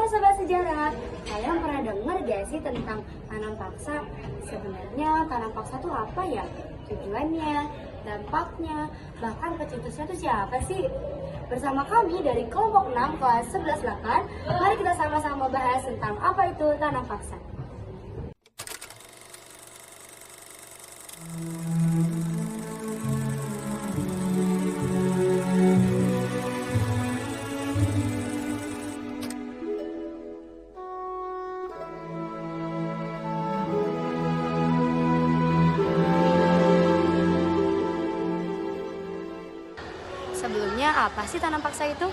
Sobat Sejarah, kalian pernah dengar gak sih tentang tanam paksa? Sebenarnya tanam paksa itu apa ya? Tujuannya, dampaknya, bahkan pencetusnya itu siapa sih? Bersama kami dari kelompok 6 kelas 11-8, mari kita sama-sama bahas tentang apa itu tanam paksa. Sebelumnya apa sih tanam paksa itu?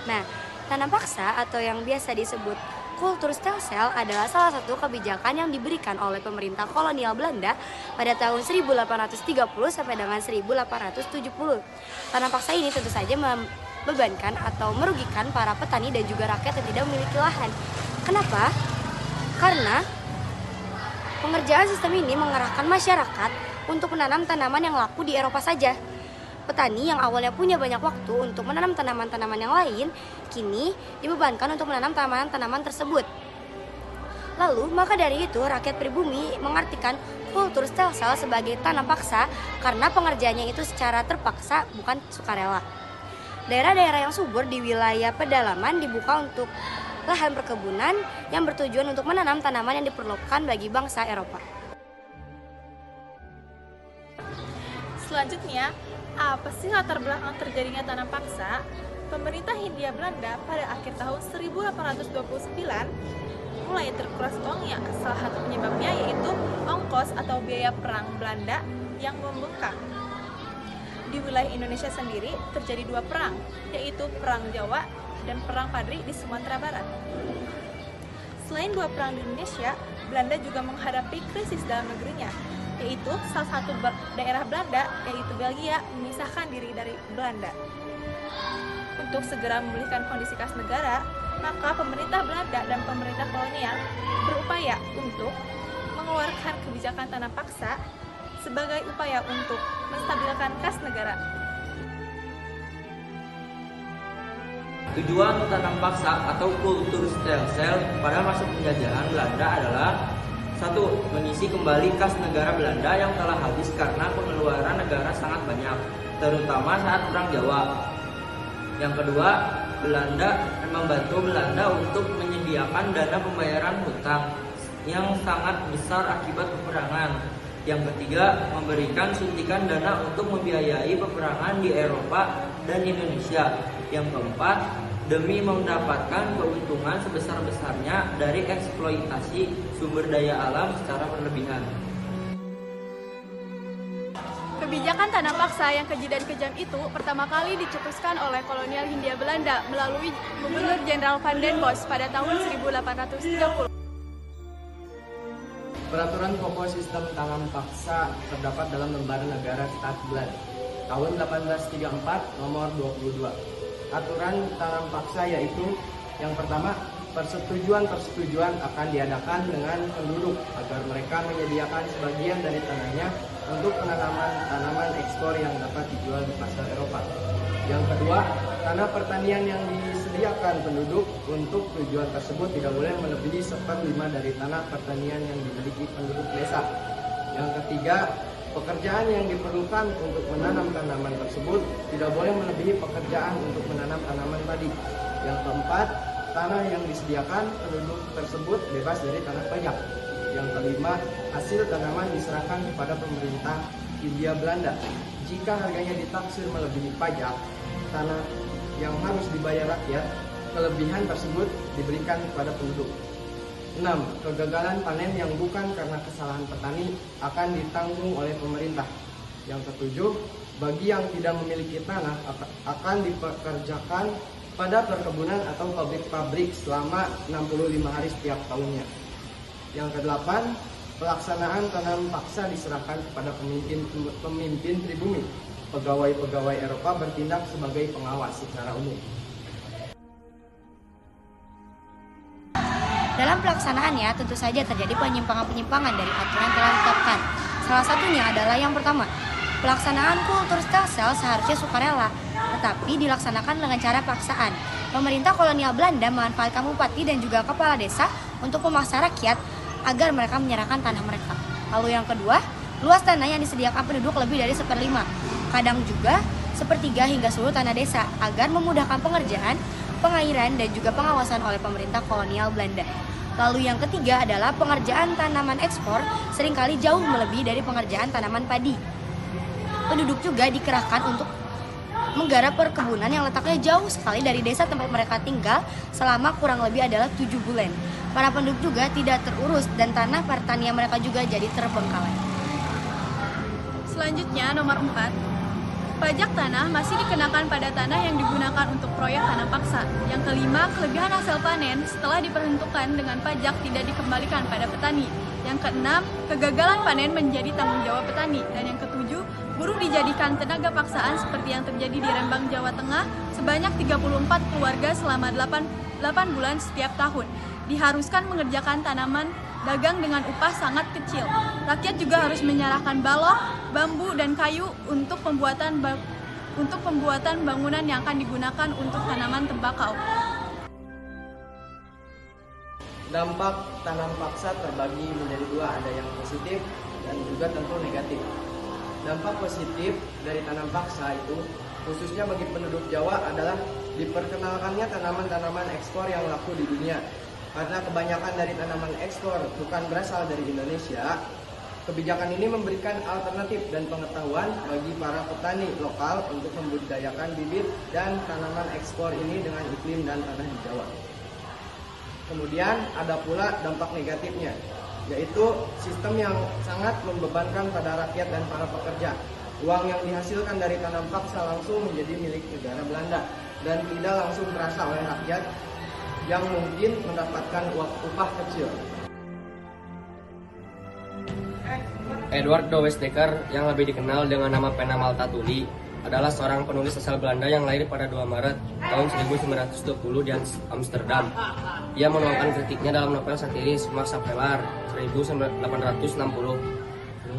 Nah, tanam paksa atau yang biasa disebut Kulturstelsel adalah salah satu kebijakan yang diberikan oleh pemerintah kolonial Belanda pada tahun 1830 sampai dengan 1870. Tanam paksa ini tentu saja membebankan atau merugikan para petani dan juga rakyat yang tidak memiliki lahan. Kenapa? Karena pengerjaan sistem ini mengerahkan masyarakat untuk menanam tanaman yang laku di Eropa saja. Petani yang awalnya punya banyak waktu untuk menanam tanaman-tanaman yang lain, kini dibebankan untuk menanam tanaman-tanaman tersebut. Lalu, maka dari itu rakyat pribumi mengartikan Kulturstelsel sebagai tanam paksa karena pengerjaannya itu secara terpaksa, bukan sukarela. Daerah-daerah yang subur di wilayah pedalaman dibuka untuk lahan perkebunan yang bertujuan untuk menanam tanaman yang diperlukan bagi bangsa Eropa. Selanjutnya, apa sih latar belakang terjadinya tanam paksa? Pemerintah Hindia Belanda pada akhir tahun 1829 mulai terkuras uangnya. Salah satu penyebabnya yaitu ongkos atau biaya perang Belanda yang membengkak. Di wilayah Indonesia sendiri terjadi dua perang, yaitu Perang Jawa dan Perang Padri di Sumatera Barat. Selain dua perang di Indonesia, Belanda juga menghadapi krisis dalam negerinya, yaitu salah satu daerah Belanda, yaitu Belgia, memisahkan diri dari Belanda. Untuk segera memulihkan kondisi kas negara, maka pemerintah Belanda dan pemerintah kolonial berupaya untuk mengeluarkan kebijakan tanam paksa sebagai upaya untuk menstabilkan kas negara. Tujuan tanam paksa atau Kulturstelsel pada masa penjajahan Belanda adalah: 1. Mengisi kembali kas negara Belanda yang telah habis karena pengeluaran negara sangat banyak, terutama saat Perang Jawa. Yang kedua, membantu Belanda untuk menyediakan dana pembayaran hutang yang sangat besar akibat peperangan. Yang ketiga, memberikan suntikan dana untuk membiayai peperangan di Eropa dan Indonesia. Yang keempat, demi mendapatkan keuntungan sebesar-besarnya dari eksploitasi sumber daya alam secara berlebihan. Kebijakan tanam paksa yang keji dan kejam itu pertama kali dicetuskan oleh kolonial Hindia Belanda melalui Gubernur Jenderal Van den Bosch pada tahun 1830. Peraturan pokok sistem tanam paksa terdapat dalam Lembar Negara Stadblad tahun 1834 nomor 22. Aturan tanam paksa yaitu: yang pertama, persetujuan akan diadakan dengan penduduk agar mereka menyediakan sebagian dari tanahnya untuk penanaman tanaman ekspor yang dapat dijual di pasar Eropa. Yang kedua, tanah pertanian yang disediakan penduduk untuk tujuan tersebut tidak boleh melebihi 1/5 dari tanah pertanian yang dimiliki penduduk desa. Yang ketiga, pekerjaan yang diperlukan untuk menanam tanaman tersebut tidak boleh melebihi pekerjaan untuk menanam tanaman tadi. Yang keempat, tanah yang disediakan penduduk tersebut bebas dari tanah pajak. Yang kelima, hasil tanaman diserahkan kepada pemerintah Hindia Belanda. Jika harganya ditaksir melebihi pajak tanah yang harus dibayar rakyat, kelebihan tersebut diberikan kepada penduduk. 6. Kegagalan panen yang bukan karena kesalahan petani akan ditanggung oleh pemerintah. Yang ketujuh, bagi yang tidak memiliki tanah akan dipekerjakan pada perkebunan atau pabrik-pabrik selama 65 hari setiap tahunnya. Yang kedelapan, pelaksanaan tanam paksa diserahkan kepada pemimpin pribumi. Pegawai-pegawai Eropa bertindak sebagai pengawas secara umum. Dalam pelaksanaannya tentu saja terjadi penyimpangan-penyimpangan dari aturan yang telah ditetapkan. Salah satunya adalah yang pertama, pelaksanaan Kulturstelsel seharusnya sukarela, tetapi dilaksanakan dengan cara paksaan. Pemerintah kolonial Belanda memanfaatkan bupati dan juga kepala desa untuk memaksa rakyat agar mereka menyerahkan tanah mereka. Lalu yang kedua, luas tanah yang disediakan penduduk lebih dari 1/5, kadang juga 1/3 hingga seluruh tanah desa agar memudahkan pengerjaan, pengairan, dan juga pengawasan oleh pemerintah kolonial Belanda. Lalu yang ketiga adalah pengerjaan tanaman ekspor seringkali jauh melebihi dari pengerjaan tanaman padi. Penduduk juga dikerahkan untuk menggarap perkebunan yang letaknya jauh sekali dari desa tempat mereka tinggal selama kurang lebih adalah 7 bulan. Para penduduk juga tidak terurus dan tanah pertanian mereka juga jadi terbengkalai. Selanjutnya nomor 4. Pajak tanah masih dikenakan pada tanah yang digunakan untuk proyek tanam paksa. Yang kelima, kelebihan hasil panen setelah diperuntukkan dengan pajak tidak dikembalikan pada petani. Yang keenam, kegagalan panen menjadi tanggung jawab petani. Dan yang ketujuh, buruh dijadikan tenaga paksaan seperti yang terjadi di Rembang, Jawa Tengah sebanyak 34 keluarga selama 8 bulan setiap tahun. Diharuskan mengerjakan tanaman dagang dengan upah sangat kecil. Rakyat juga harus menyerahkan balok, bambu, dan kayu untuk pembuatan bangunan yang akan digunakan untuk tanaman tembakau. Dampak tanam paksa terbagi menjadi dua, ada yang positif dan juga tentu negatif. Dampak positif dari tanam paksa itu khususnya bagi penduduk Jawa adalah diperkenalkannya tanaman-tanaman ekspor yang laku di dunia. Karena kebanyakan dari tanaman ekspor bukan berasal dari Indonesia, kebijakan ini memberikan alternatif dan pengetahuan bagi para petani lokal untuk membudidayakan bibit dan tanaman ekspor ini dengan iklim dan tanah di Jawa. Kemudian ada pula dampak negatifnya, yaitu sistem yang sangat membebankan pada rakyat dan para pekerja. Uang yang dihasilkan dari tanam paksa langsung menjadi milik negara Belanda dan tidak langsung terasa oleh rakyat yang mungkin mendapatkan upah kecil. Edward de Westdekker yang lebih dikenal dengan nama pena Malta Tuli adalah seorang penulis asal Belanda yang lahir pada 2 Maret tahun 1920 di Amsterdam. Ia menuangkan kritiknya dalam novel satiris Max Havelaar 1860.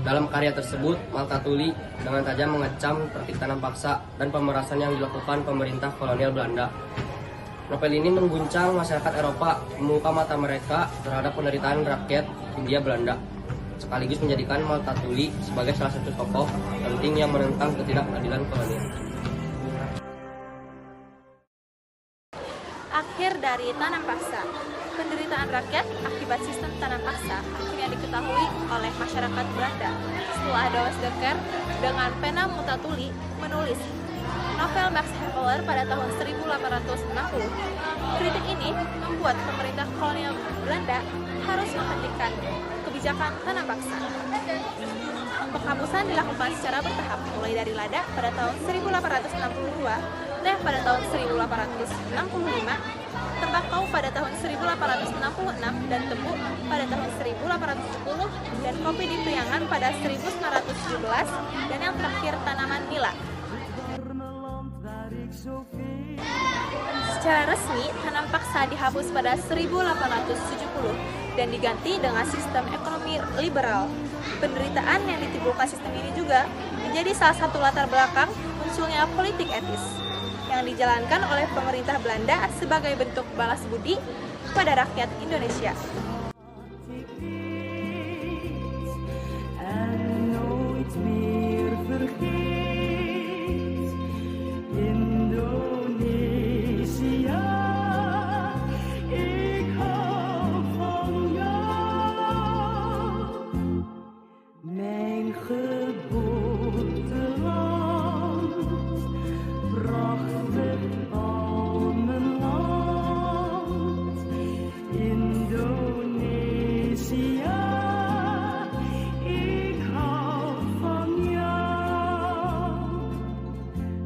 Dalam karya tersebut, Malta Tuli dengan tajam mengecam praktik tanam paksa dan pemerasan yang dilakukan pemerintah kolonial Belanda. Novel ini mengguncang masyarakat Eropa, membuka mata mereka terhadap penderitaan rakyat Hindia Belanda, sekaligus menjadikan Malta Tuli sebagai salah satu tokoh penting yang menentang ketidakadilan kolonial. Akhir dari tanam paksa. Penderitaan rakyat akibat sistem tanam paksa akhirnya diketahui oleh masyarakat Belanda setelah de Westdekker dengan pena Malta Tuli menulis novel Max Havelaar pada tahun 1860. Kritik ini membuat pemerintah kolonial Belanda harus menghentikan kebijakan tanam paksa. Penghapusan dilakukan secara bertahap mulai dari lada pada tahun 1862, teh pada tahun 1865, tembakau pada tahun 1866 dan tebu pada tahun 1870 dan kopi di Priangan pada 1917 dan yang terakhir tanaman nila. Secara resmi, tanam paksa dihapus pada 1870 dan diganti dengan sistem ekonomi liberal. Penderitaan yang ditimbulkan sistem ini juga menjadi salah satu latar belakang munculnya politik etis yang dijalankan oleh pemerintah Belanda sebagai bentuk balas budi kepada rakyat Indonesia.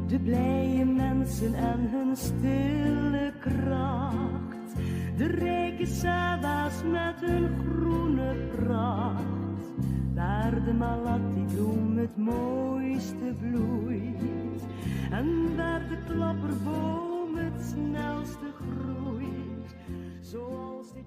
De blije mensen en hun stille kracht. De rijke sava's met hun groene pracht. Waar de malati-bloem het mooiste bloeit. En waar de klapperboom het snelste groeit. Zoals de